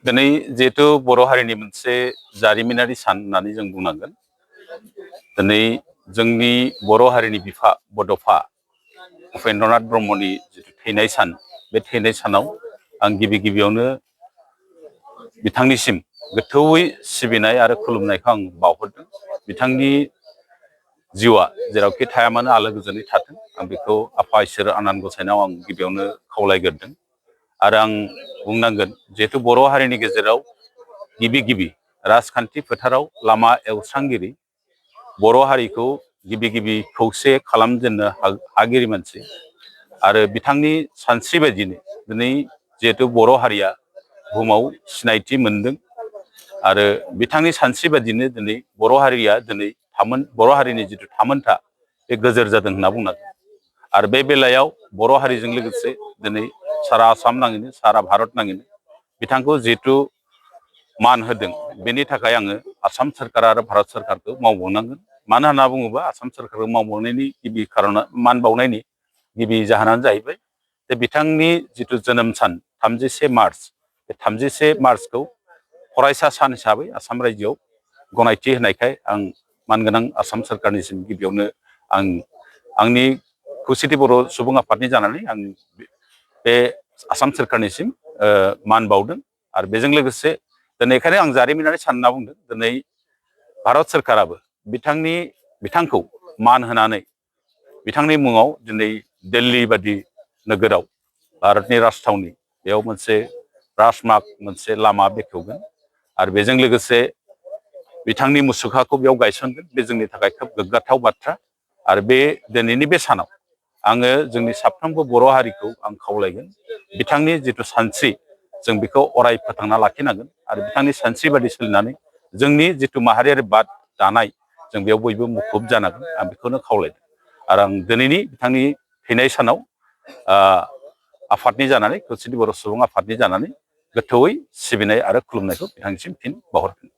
दिनै जिहेतु बर' हारिनि मोनसे जारिमिनारि सान होननानै जों बुंनांगोन। दिनै जोंनि बर' हारिनि बिफा बड'फा उपेन्द्रनाथ ब्रह्मनि जिथु थैनाय सान, बे थैनाय सानाव आं गिबियावनो बिथांनिसिम गोथौयै सिबिनाय आरो खुलुमनायखौ आं बावहरदों। बिथांनि जिउआ जेरावखि थाया मानो आलो गोजोनै थाथों, आं बेखौ आफा इसोर आनान गसाइनाव आं गिबियावनो खावलायग्रोदों। आरो आं बुंनांगोन जिहेतु बर' हारिनि गेजेराव गिबि राजखान्थि फोथाराव लामा एवस्रांगिरि, बर' हारिखौ गिबि खौसे खालामजेननो हागिरि मानसि आरो बिथांनि सानस्रि बायदिनो दिनै जिहेतु बर' हारिया बुहुमाव सिनायथि मोनदों आरो बिथांनि सानस्रि बायदिनो दिनै बर' हारिया बर' हारिनि जिथु थामोनथा बे गोजोर जादों होनना बुंनांगोन। आरो बे बेलायाव बर' हारिजों लोगोसे दिनै सारा आसाम नाङैनो सारा भारत नाङैनो बिथांखौ जिहेतु मान होदों, बेनि थाखाय आङो आसाम सोरखार आरो भारत सोरखारखौ मावबावनांगोन। मानो होनना बुङोबा आसाम सोरखारखौ मावबावनायनि मान बावनायनि गिबि जाहोनानो जाहैबाय जे बिथांनि जिथु जोनोम सान 31 मार्च, बे 31 मार्चखौ फरायसा सान हिसाबै आसाम रायजोआव गनायथि होनायखाय आं मानगोनां आसाम सोरखारनिसिम गिबियावनो आं आंनि खौसेथि बर' सुबुं आफादनि जानानै आं बे आसाम सोरखारनिसिम मान बावदों। आरो बेजों लोगोसे दिनै बेखायनो आं जारिमिनारि सान होनना बुंदों। दिनै भारत सोरखाराबो बिथांखौ मान होनानै बिथांनि मुङाव दिनै दिल्ली बादि नोगोराव भारतनि राजथावनि, बेयाव मोनसे राजमार्ग, मोनसे लामा बेखेवगोन आरो बेजों लोगोसे बिथांनि मुसुखाखौ बेयाव गायसनगोन। बे जोंनि थाखाय खोब गोग्गाथाव बाथ्रा। आरो बे दिनैनि बे सानाव आङो जोंनि साफ्रोमबो बर' हारिखौ आं खावलायगोन, बिथांनि जिथु सानस्रि जों बेखौ अराय फोथांना लाखिनांगोन आरो बिथांनि सानस्रि बादि सोलिनानै जोंनि जिथु माहारियारि बाद दानाय, जों बेयाव बयबो मुखुब जानांगोन। आं बेखौनो खावलायदों आरो आं दिनैनि बिथांनि थैनाय सानाव आफादनि जानानै, खौसेथि बर' सुबुं आफादनि जानानै गोथौयै सिबिनाय आरो खुलुमनायखौ बिथांनिसिम फिन बावहरफिनो।